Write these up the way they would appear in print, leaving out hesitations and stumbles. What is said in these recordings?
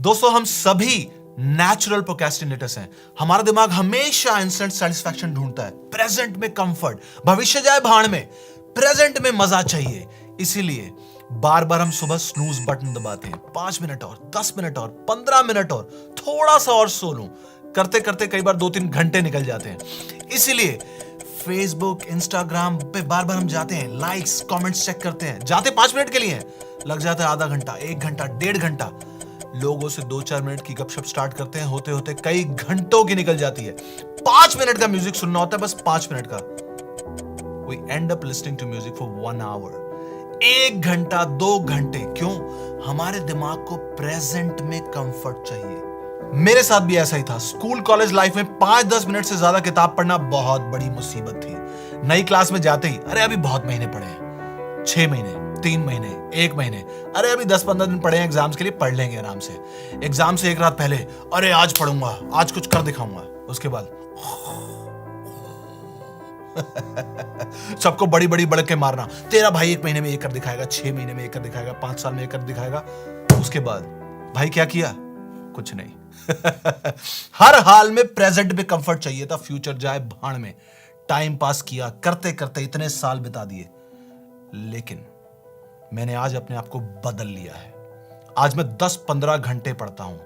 दोस्तों हम सभी नेचुरल प्रोक्रेस्टिनेटर्स हैं। हमारा दिमाग हमेशा इंस्टेंट सेटिस्फैक्शन ढूंढता है, प्रेजेंट में कंफर्ट, भविष्य जाए भाड़ में, प्रेजेंट में मजा चाहिए। इसीलिए बार बार हम सुबह स्नूज बटन दबाते हैं। 5 मिनट और, 10 मिनट और, 15 मिनट और, थोड़ा सा और सो लूं, करते करते कई बार 2-3 घंटे निकल जाते हैं। इसीलिए फेसबुक, इंस्टाग्राम पे बार बार हम जाते हैं, लाइक्स, कमेंट्स चेक करते हैं। जाते 5 मिनट के लिए हैं, लग जाता है आधा घंटा, 1 घंटा, 1.5 घंटा। लोगों से 2-4 मिनट की गपशप स्टार्ट करते हैं, होते होते कई घंटों की निकल जाती है। 5 मिनट का म्यूजिक सुनना होता है, बस 5 मिनट का। We end up listening to music for 1 hour, 1 घंटा, 2 घंटे। क्यों? हमारे दिमाग को प्रेजेंट में कंफर्ट चाहिए। मेरे साथ भी ऐसा ही था। स्कूल कॉलेज लाइफ में 5-10 मिनट से ज्यादा किताब पढ़ना बहुत बड़ी मुसीबत थी। नई क्लास में जाते ही अरे अभी बहुत महीने पड़े हैं, 6 महीने, 3 महीने, 1 महीने, अरे अभी 10-15 दिन पड़े हैं एग्जाम्स के लिए, पढ़ लेंगे आराम से। एग्जाम से 1 रात पहले अरे आज पढ़ूंगा, आज कुछ कर दिखाऊंगा। उसके बाद सबको बड़ी बड़ी बड़के मारना, तेरा भाई 1 महीने में ये कर दिखाएगा, 6 महीने में ये कर दिखाएगा, 5 साल में ये कर दिखाएगा। उसके बाद भाई क्या किया? कुछ नहीं। हर हाल में प्रेजेंट में कंफर्ट चाहिए था, फ्यूचर जाए भाड़ में। टाइम पास किया, करते करते इतने साल बिता दिए। लेकिन मैंने आज अपने आप को बदल लिया है। आज मैं 10-15 घंटे पढ़ता हूं।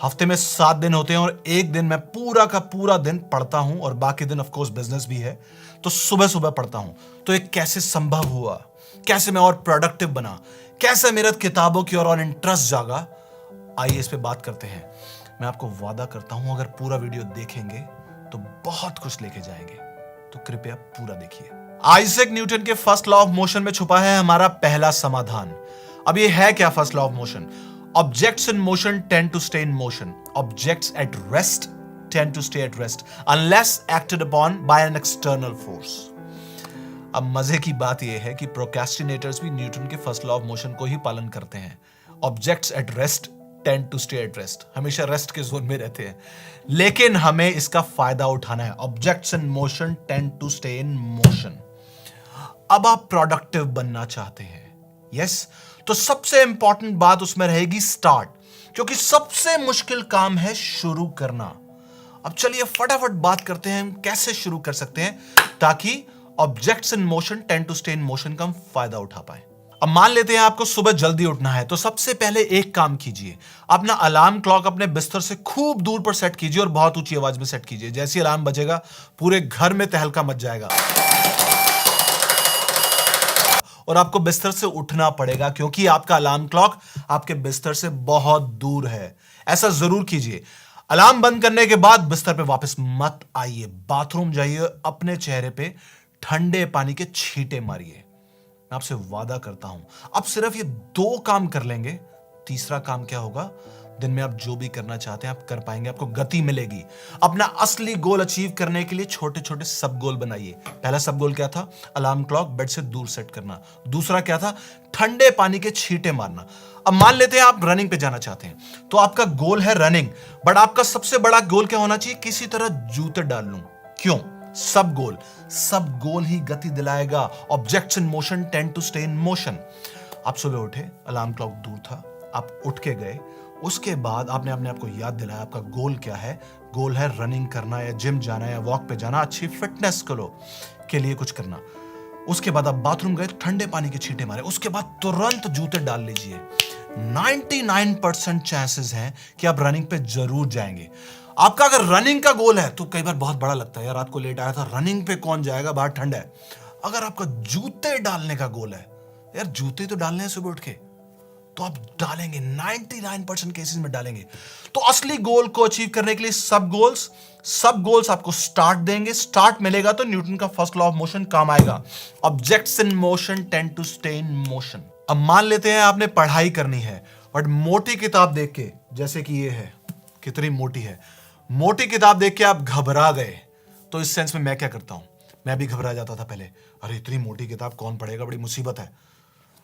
हफ्ते में 7 दिन होते हैं और एक दिन मैं पूरा का पूरा दिन पढ़ता हूं, और बाकी दिन ऑफ कोर्स बिजनेस भी है, तो सुबह सुबह पढ़ता हूं। तो ये कैसे संभव हुआ? कैसे मैं और प्रोडक्टिव बना? कैसे मेरा किताबों की और इंटरेस्ट जागा? आइए इस पे बात करते हैं। मैं आपको वादा करता हूं अगर पूरा वीडियो देखेंगे तो बहुत कुछ लेके जाएंगे, तो कृपया पूरा देखिए। आइजैक न्यूटन के फर्स्ट लॉ ऑफ मोशन में छुपा है हमारा पहला समाधान। अब ये है क्या first law of motion? Objects in motion tend to stay in motion. Objects at rest tend to stay at rest unless acted upon by an external force. अब मजे की बात यह है कि प्रोक्रेस्टिनेटर्स भी न्यूटन के फर्स्ट लॉ ऑफ मोशन को ही पालन करते हैं। Objects at rest tend to stay at rest. हमेशा रेस्ट के जोन में रहते हैं, लेकिन हमें इसका फायदा उठाना है। Objects in motion tend to stay in motion. अब आप प्रोडक्टिव बनना चाहते हैं, यस, तो सबसे इंपॉर्टेंट बात उसमें रहेगी स्टार्ट, क्योंकि सबसे मुश्किल काम है शुरू करना। अब चलिए फटाफट बात करते हैं हम कैसे शुरू कर सकते हैं ताकि objects in motion tend to stay in motion का हम फायदा उठा पाए। अब मान लेते हैं आपको सुबह जल्दी उठना है, तो सबसे पहले एक काम कीजिए, अपना अलार्म क्लॉक अपने बिस्तर से खूब दूर पर सेट कीजिए और बहुत ऊंची आवाज में सेट कीजिए। जैसे अलार्म बजेगा पूरे घर में तहलका मच जाएगा और आपको बिस्तर से उठना पड़ेगा, क्योंकि आपका अलार्म क्लॉक आपके बिस्तर से बहुत दूर है। ऐसा जरूर कीजिए। अलार्म बंद करने के बाद बिस्तर पे वापस मत आइए, बाथरूम जाइए, अपने चेहरे पे ठंडे पानी के छींटे मारिए। मैं आपसे वादा करता हूं अब सिर्फ ये 2 काम कर लेंगे, तीसरा काम क्या होगा? दिन में आप जो भी करना चाहते हैं आप कर पाएंगे, आपको गति मिलेगी। अपना असली गोल अचीव करने के लिए छोटे छोटे सब गोल बनाइए। पहला सब गोल क्या था? अलार्म क्लॉक बेड से दूर सेट करना। दूसरा क्या था? ठंडे पानी के छींटे मारना। अब मान लेते हैं आप रनिंग पे जाना चाहते हैं, तो आपका गोल है रनिंग, बट आपका सबसे बड़ा गोल क्या होना चाहिए? किसी तरह जूते डाल लूं। क्यों? सब गोल ही गति दिलाएगा। Objects in motion tend to stay in motion. आप सुबह उठे, अलार्म क्लॉक दूर था, आप उठ के गए, उसके बाद आपने अपने आप को याद दिलाया आपका गोल क्या है। गोल है रनिंग करना या जिम जाना या वॉक पे जाना, अच्छी फिटनेस के लिए कुछ करना। उसके बाद आप बाथरूम गए, ठंडे पानी के छींटे मारे, उसके बाद तुरंत जूते डाल लीजिए। 99% चांसेस हैं कि आप रनिंग पे जरूर जाएंगे। आपका अगर रनिंग का गोल है तो कई बार बहुत बड़ा लगता है, यार रात को लेट आया था, रनिंग पे कौन जाएगा, बाहर ठंड है। अगर आपका जूते डालने का गोल है, यार जूते तो डालने हैं सुबह उठ के, तो आप डालेंगे, 99% केसेस में डालेंगे। तो असली गोल को अचीव करने के लिए सब गोल्स आपको स्टार्ट देंगे। स्टार्ट मिलेगा तो न्यूटन का फर्स्ट लॉ ऑफ मोशन काम आएगा। Objects in motion tend to stay in motion. अब मान लेते हैं आपने पढ़ाई करनी है, बट मोटी किताब देख के, जैसे कि ये है, कितनी मोटी है, मोटी किताब देख के आप घबरा गए। तो इस सेंस में मैं क्या करता हूं, मैं भी घबरा जाता था पहले, अरे इतनी मोटी किताब कौन पढ़ेगा, बड़ी मुसीबत है।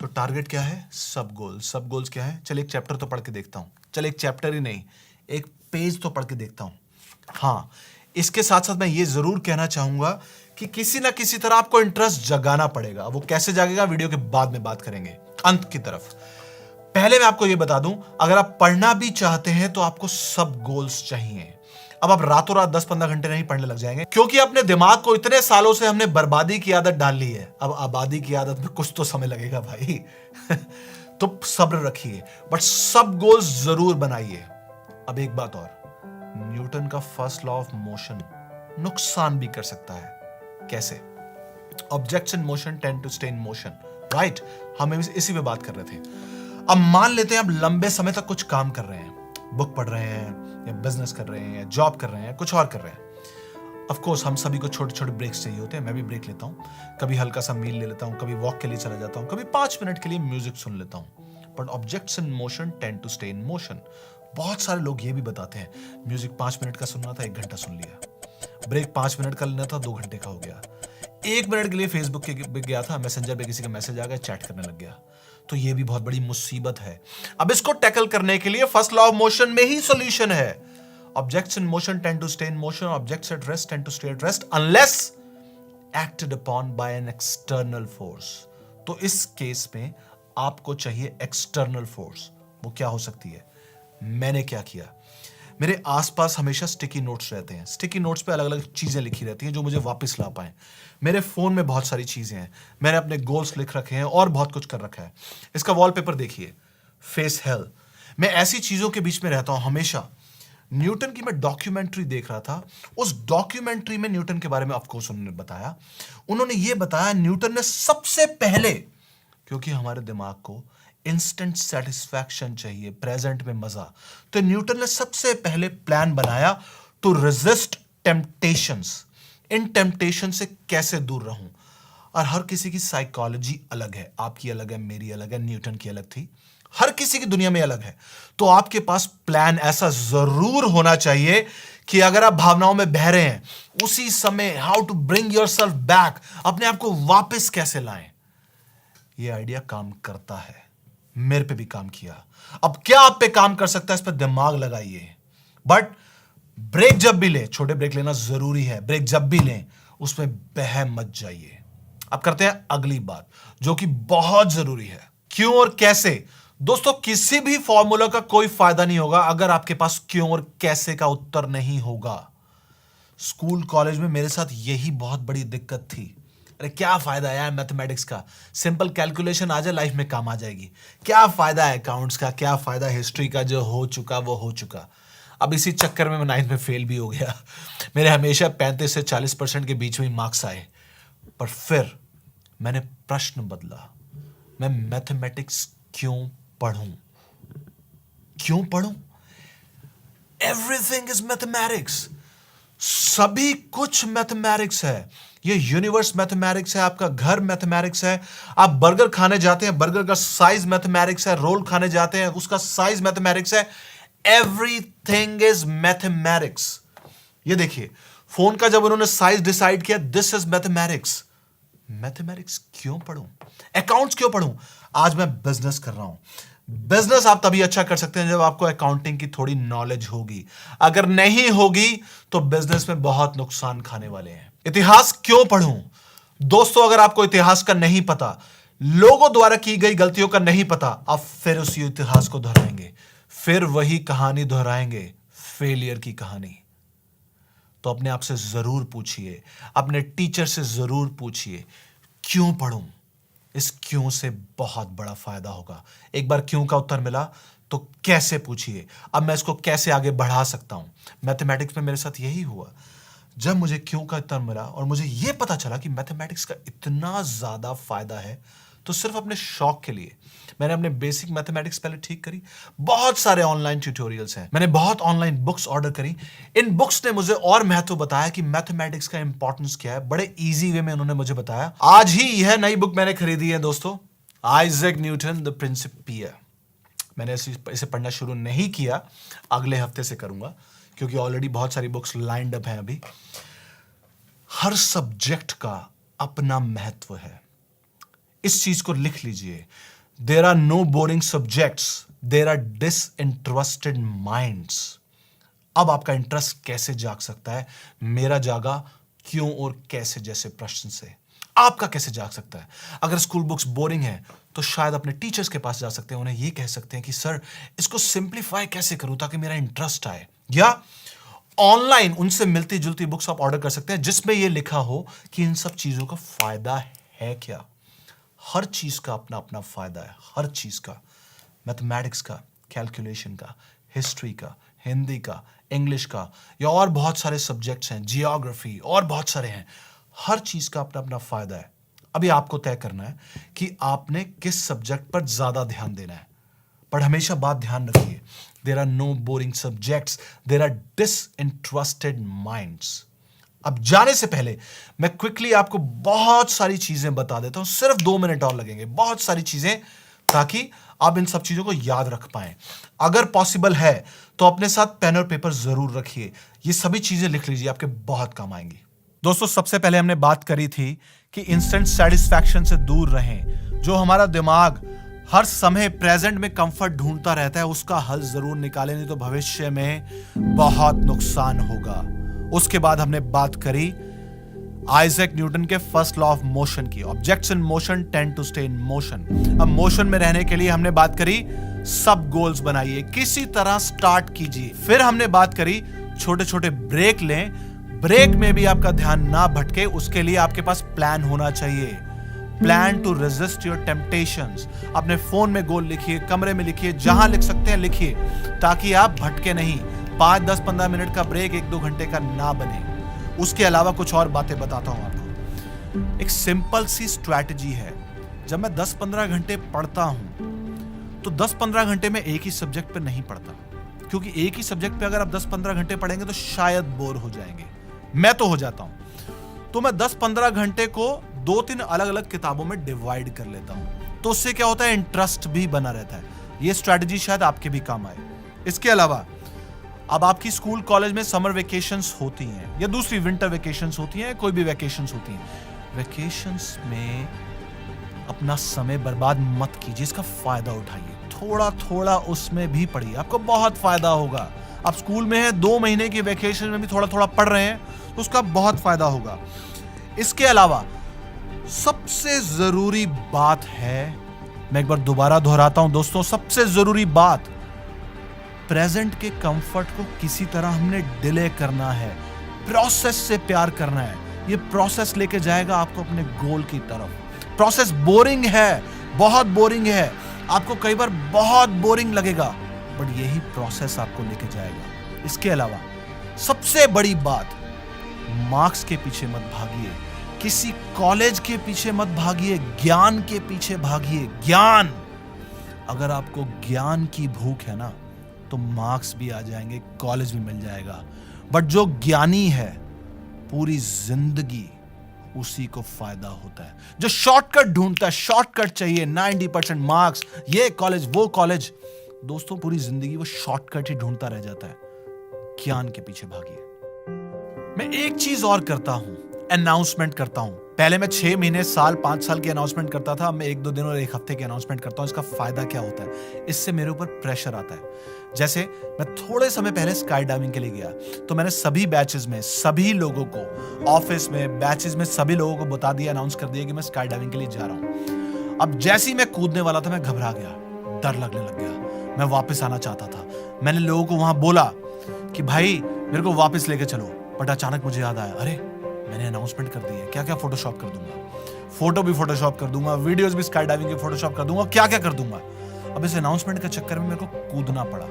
तो टारगेट क्या है? सब गोल्स क्या है? चल एक चैप्टर तो पढ़ के देखता हूं, चल एक चैप्टर ही नहीं, एक पेज तो पढ़ के देखता हूं। हाँ, इसके साथ साथ मैं ये जरूर कहना चाहूंगा कि किसी ना किसी तरह आपको इंटरेस्ट जगाना पड़ेगा। वो कैसे जागेगा वीडियो के बाद में बात करेंगे। अंत की तरफ पहले मैं आपको यह बता दूं, अगर आप पढ़ना भी चाहते हैं तो आपको सब गोल्स चाहिए। अब आप रातों रात 10-15 घंटे नहीं पढ़ने लग जाएंगे, क्योंकि अपने दिमाग को इतने सालों से हमने बर्बादी की आदत डाल ली है। अब आबादी की आदत में कुछ तो समय लगेगा भाई। तो सब्र रखिए, बट सब गोल्स जरूर बनाइए। अब एक बात और, न्यूटन का फर्स्ट लॉ ऑफ मोशन नुकसान भी कर सकता है। कैसे? Objects in motion tend to stay in motion, right? हम इसी पे बात कर रहे थे। अब मान लेते हैं आप लंबे समय तक कुछ काम कर रहे हैं, बुक पढ़ रहे हैं या बिजनेस कर रहे हैं या जॉब कर रहे हैं, कुछ और कर रहे हैं। ऑफ कोर्स हम सभी को छोटे छोटे ब्रेक्स चाहिए होते हैं। मैं भी ब्रेक लेता हूं, कभी हल्का सा मील ले लेता हूं, कभी वॉक के लिए चला जाता हूं, कभी 5 मिनट के लिए म्यूजिक सुन लेता हूं। But objects in motion tend to stay in motion. बहुत सारे लोग ये भी बताते हैं, म्यूजिक 5 मिनट का सुनना था, 1 घंटा सुन लिया। ब्रेक 5 मिनट का लेना था, 2 घंटे का हो गया। 1 मिनट के लिए फेसबुक पे गया था, मैसेंजर पे किसी का मैसेज आ गया, चैट करने लग गया। तो ये भी बहुत बड़ी मुसीबत है। अब इसको टैकल करने के लिए फर्स्ट लॉ ऑफ मोशन में ही सॉल्यूशन है। Objects in motion tend to stay in motion, objects at rest tend to stay at rest unless acted upon by an external force. तो इस केस में आपको चाहिए एक्सटर्नल फोर्स। वो क्या हो सकती है? मैंने क्या किया, मेरे आसपास हमेशा स्टिकी नोट्स रहते हैं। स्टिकी नोट्स पे अलग अलग चीजें लिखी रहती हैं जो मुझे वापस ला पाए। मेरे फोन में बहुत सारी चीजें हैं, मैंने अपने गोल्स लिख रखे हैं और बहुत कुछ कर रखा है। इसका वॉलपेपर देखिए, फेस हेल। मैं ऐसी चीजों के बीच में रहता हूं हमेशा। न्यूटन की मैं डॉक्यूमेंट्री देख रहा था, उस डॉक्यूमेंट्री में न्यूटन के बारे में ऑफकोर्स उन्होंने बताया। उन्होंने ये बताया, न्यूटन ने सबसे पहले, क्योंकि हमारे दिमाग को इंस्टेंट सेटिस्फैक्शन चाहिए, प्रेजेंट में मजा, तो न्यूटन ने सबसे पहले प्लान बनाया टू रेजिस्ट टेम्पटेशंस। इन टेम्पटेशन से कैसे दूर रहूं। और हर किसी की साइकोलॉजी अलग है, आपकी अलग है, मेरी अलग है, न्यूटन की अलग थी, हर किसी की दुनिया में अलग है। तो आपके पास प्लान ऐसा जरूर होना चाहिए कि अगर आप भावनाओं में बह रहे हैं, उसी समय how to bring yourself back, अपने आप को वापस कैसे लाएं। यह आइडिया काम करता है, मेरे पे भी काम किया। अब क्या आप पे काम कर सकता है, इस पे दिमाग लगाइए। बट ब्रेक जब भी ले, छोटे ब्रेक लेना जरूरी है, ब्रेक जब भी लें उसमें बह मत जाइए। अब करते हैं अगली बात जो कि बहुत जरूरी है, क्यों और कैसे। दोस्तों, किसी भी फॉर्मूला का कोई फायदा नहीं होगा अगर आपके पास क्यों और कैसे का उत्तर नहीं होगा। स्कूल कॉलेज में मेरे साथ यही बहुत बड़ी दिक्कत थी। अरे क्या फायदा है यार मैथमेटिक्स का, सिंपल कैलकुलेशन आ जाए लाइफ में काम आ जाएगी। क्या फायदा है अकाउंट्स का, क्या फायदा हिस्ट्री का, जो हो चुका वो हो चुका। अब इसी चक्कर में मैं 9th में फेल भी हो गया। मेरे हमेशा 35 से 40% के बीच में ही मार्क्स आए। पर फिर मैंने प्रश्न बदला, मैं मैथमेटिक्स क्यों पढ़ूं, क्यों पढ़ूं। एवरीथिंग इज मैथमेटिक्स, सभी कुछ मैथमेटिक्स है। ये यूनिवर्स मैथमेटिक्स है, आपका घर मैथमेटिक्स है। आप बर्गर खाने जाते हैं, बर्गर का साइज मैथमेटिक्स है। रोल खाने जाते हैं, उसका साइज मैथमेटिक्स है। Everything is mathematics. ये देखिए, फोन का जब उन्होंने साइज डिसाइड किया, दिस इज मैथमेटिक्स। मैथमेटिक्स क्यों पढ़ूं, अकाउंट्स क्यों पढ़ूं। आज मैं बिजनेस कर रहा हूं। बिजनेस आप तभी अच्छा कर सकते हैं जब आपको अकाउंटिंग की थोड़ी नॉलेज होगी। अगर नहीं होगी तो बिजनेस में बहुत नुकसान खाने वाले हैं। इतिहास क्यों पढ़ूं। दोस्तों, अगर आपको इतिहास का नहीं पता, लोगों द्वारा की गई गलतियों का नहीं पता, आप फिर उसी इतिहास को दोहराएंगे, फिर वही कहानी दोहराएंगे, फेलियर की कहानी। तो अपने आप से जरूर पूछिए, अपने टीचर से जरूर पूछिए, क्यों पढ़ूं। इस क्यों से बहुत बड़ा फायदा होगा। एक बार क्यों का उत्तर मिला तो कैसे पूछिए, अब मैं इसको कैसे आगे बढ़ा सकता हूं। मैथमेटिक्स में मेरे साथ यही हुआ। जब मुझे क्यों का उत्तर मिला और मुझे यह पता चला कि मैथमेटिक्स का इतना ज्यादा फायदा है, तो सिर्फ अपने शौक के लिए मैंने अपने बेसिक मैथमेटिक्स पहले ठीक करी। बहुत सारे ऑनलाइन ट्यूटोरियल्स हैं, मैंने बहुत ऑनलाइन बुक्स ऑर्डर करी। इन बुक्स ने मुझे और महत्व बताया कि मैथमेटिक्स का इंपॉर्टेंस क्या है। बड़े इजी वे में उन्होंने मुझे बताया। आज ही यह नई बुक मैंने खरीदी है दोस्तों, आइजैक न्यूटन द प्रिंसिपिया। मैंने इसे पढ़ना शुरू नहीं किया, अगले हफ्ते से करूंगा, क्योंकि ऑलरेडी बहुत सारी बुक्स लाइंड अप हैं अभी। हर सब्जेक्ट का अपना महत्व है, इस चीज को लिख लीजिए। There are no boring subjects, there are disinterested minds. अब आपका इंटरेस्ट कैसे जाग सकता है? मेरा जागा क्यों और कैसे जैसे प्रश्न से। आपका कैसे जाग सकता है? अगर स्कूल बुक्स बोरिंग है तो शायद अपने टीचर्स के पास जा सकते हैं, उन्हें ये कह सकते हैं कि सर इसको सिंप्लीफाई कैसे करूं ताकि मेरा इंटरेस्ट आए। या ऑनलाइन उनसे मिलती जुलती बुक्स आप ऑर्डर कर सकते हैं जिसमें यह लिखा हो कि इन सब चीजों का फायदा है क्या। हर चीज का अपना अपना फायदा है, हर चीज का, मैथमेटिक्स का, कैलकुलेशन का, हिस्ट्री का, हिंदी का, इंग्लिश का, या और बहुत सारे सब्जेक्ट्स हैं, जियोग्राफी और बहुत सारे हैं। हर चीज का अपना अपना फायदा है। अभी आपको तय करना है कि आपने किस सब्जेक्ट पर ज्यादा ध्यान देना है। पर हमेशा बात ध्यान रखिए, there are no boring subjects, there are disinterested minds. अब जाने से पहले मैं क्विकली आपको बहुत सारी चीजें बता देता हूं, सिर्फ 2 मिनट और लगेंगे, बहुत सारी चीजें, ताकि आप इन सब चीजों को याद रख पाएं। अगर पॉसिबल है तो अपने साथ पेन और पेपर जरूर रखिए, ये सभी चीजें लिख लीजिए, आपके बहुत काम आएंगी। दोस्तों, सबसे पहले हमने बात करी थी कि इंस्टेंट सेटिस्फैक्शन से दूर रहें। जो हमारा दिमाग हर समय प्रेजेंट में कंफर्ट ढूंढता रहता है, उसका हल जरूर निकालें, नहीं तो भविष्य में बहुत नुकसान होगा। उसके बाद हमने बात करी आइजैक न्यूटन के फर्स्ट लॉ ऑफ मोशन की, objects in motion tend to stay in motion. अब मोशन में रहने के लिए हमने बात करी सब गोल्स बनाइए, किसी तरह स्टार्ट कीजिए। फिर हमने बात करी छोटे छोटे ब्रेक लें, ब्रेक में भी आपका ध्यान ना भटके, उसके लिए आपके पास प्लान होना चाहिए, plan to resist your temptations. अपने फोन में गोल लिखिए, कमरे में लिखिए, जहां लिख सकते हैं लिखिए, ताकि आप भटके नहीं। 5, 10, 15 मिनट का ब्रेक 1-2 घंटे का ना बने। उसके अलावा कुछ और बातें बताता हूं आपको। एक सिंपल सी स्ट्रैटेजी है, जब मैं 10-15 घंटे पढ़ता हूं तो 10-15 घंटे में एक ही सब्जेक्ट पे नहीं पढ़ता, क्योंकि एक ही सब्जेक्ट पे अगर आप 10-15 घंटे पढ़ेंगे तो शायद बोर हो जाएंगे। मैं तो हो जाता हूं। तो मैं 10-15 घंटे को 2-3 अलग अलग किताबों में डिवाइड कर लेता हूं, तो उससे क्या होता है, इंटरेस्ट भी बना रहता है। यह स्ट्रैटेजी शायद आपके भी काम आए। इसके अलावा अब आपकी स्कूल कॉलेज में समर वेकेशंस होती हैं या दूसरी विंटर वेकेशंस होती हैं, कोई भी वेकेशंस होती हैं। वेकेशंस में अपना समय बर्बाद मत कीजिए, इसका फायदा उठाइए, थोड़ा थोड़ा उसमें भी पढ़िए, आपको बहुत फायदा होगा। आप स्कूल में हैं, 2 महीने की वेकेशन में भी थोड़ा थोड़ा पढ़ रहे हैं, तो उसका बहुत फायदा होगा। इसके अलावा सबसे जरूरी बात है, मैं एक बार दोबारा दोहराता हूं दोस्तों, सबसे जरूरी बात, प्रेजेंट के कंफर्ट को किसी तरह हमने डिले करना है, प्रोसेस से प्यार करना है। ये प्रोसेस लेके जाएगा आपको अपने गोल की तरफ। प्रोसेस बोरिंग है, बहुत बोरिंग है, आपको कई बार बहुत बोरिंग लगेगा, बट यही प्रोसेस आपको लेके जाएगा। इसके अलावा सबसे बड़ी बात, मार्क्स के पीछे मत भागिए, किसी कॉलेज के पीछे मत भागिए, ज्ञान के पीछे भागिए। ज्ञान, अगर आपको ज्ञान की भूख है ना, तो मार्क्स भी आ जाएंगे, कॉलेज भी मिल जाएगा। बट जो ज्ञानी है, पूरी जिंदगी उसी को फायदा होता है। जो शॉर्टकट ढूंढता है, शॉर्टकट चाहिए, 90% मार्क्स, ये कॉलेज वो कॉलेज, दोस्तों पूरी जिंदगी वो शॉर्टकट ही ढूंढता रह जाता है। ज्ञान के पीछे भागिए। मैं एक चीज और करता हूं, अनाउंसमेंट करता हूं। पहले मैं 6 महीने, साल, 5 साल की अनाउंसमेंट करता था, अब मैं 1-2 दिन और 1 हफ्ते की अनाउंसमेंट करता हूं। इसका फायदा क्या होता है, इससे मेरे ऊपर प्रेशर आता है। जैसे मैं थोड़े समय पहले स्काई डाइविंग के लिए गया, तो मैंने सभी बैचेस में, सभी लोगों को, ऑफिस में, बैचेस में सभी लोगों को बता दिया, अनाउंस कर दिया कि मैं स्काई डाइविंग के लिए जा रहा हूं। अब जैसे ही मैं कूदने वाला था, मैं घबरा गया, डर लगने लग गया, मैं वापस आना चाहता था। मैंने लोगों को वहां बोला कि भाई मेरे को वापस लेके चलो, बट अचानक मुझे याद आया, अरे मैंने अनाउंसमेंट कर दी है, क्या क्या फोटोशॉप कर दूंगा, फोटो भी फोटोशॉप कर दूंगा, वीडियोस भी स्काई डाइविंग के फोटोशॉप कर दूंगा, क्या क्या कर दूंगा। अब इस अनाउंसमेंट के चक्कर में मेरे को कूदना पड़ा।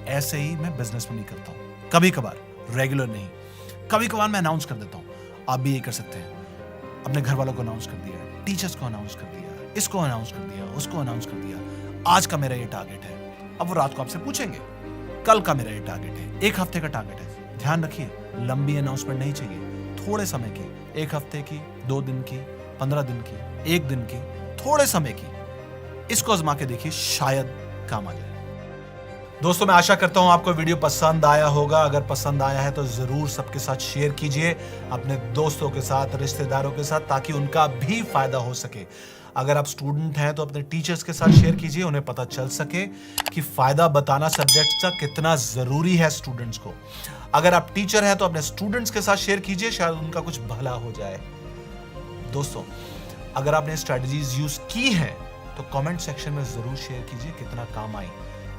ऐसे ही मैं बिजनेस में नहीं करता हूं, कभी कभार, रेगुलर नहीं, कभी कभार मैं अनाउंस कर देता हूं। आप भी ये कर सकते हैं। अपने घर वालों को अनाउंस कर दिया, टीचर्स को अनाउंस कर दिया, इसको अनाउंस कर दिया, उसको अनाउंस कर दिया, आज का मेरा ये टारगेट है। अब वो रात को आपसे पूछेंगे, कल का मेरा ये टारगेट है, 1 हफ्ते का टारगेट है। ध्यान रखिए, लंबी अनाउंसमेंट नहीं चाहिए, थोड़े समय की, 1 हफ्ते की, 2 दिन की, 15 दिन की, 1 दिन की, थोड़े समय की। इसको आजमा के देखिए, शायद काम आ जाए। दोस्तों, मैं आशा करता हूं आपको वीडियो पसंद आया होगा। अगर पसंद आया है तो जरूर सबके साथ शेयर कीजिए, अपने दोस्तों के साथ, रिश्तेदारों के साथ, ताकि उनका भी फायदा हो सके। अगर आप स्टूडेंट हैं तो अपने टीचर्स के साथ शेयर कीजिए, उन्हें पता चल सके कि फायदा बताना सब्जेक्ट का कितना जरूरी है स्टूडेंट्स को। अगर आप टीचर हैं तो अपने स्टूडेंट्स के साथ शेयर कीजिए, शायद उनका कुछ भला हो जाए। दोस्तों, अगर आपने स्ट्रेटजीज यूज की हैं तो कमेंट सेक्शन में जरूर शेयर कीजिए कितना काम आई।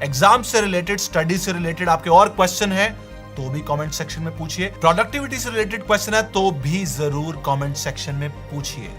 एग्जाम से रिलेटेड, स्टडी से रिलेटेड आपके और क्वेश्चन है तो भी कमेंट सेक्शन में पूछिए। प्रोडक्टिविटी से रिलेटेड क्वेश्चन है तो भी जरूर कमेंट सेक्शन में पूछिए।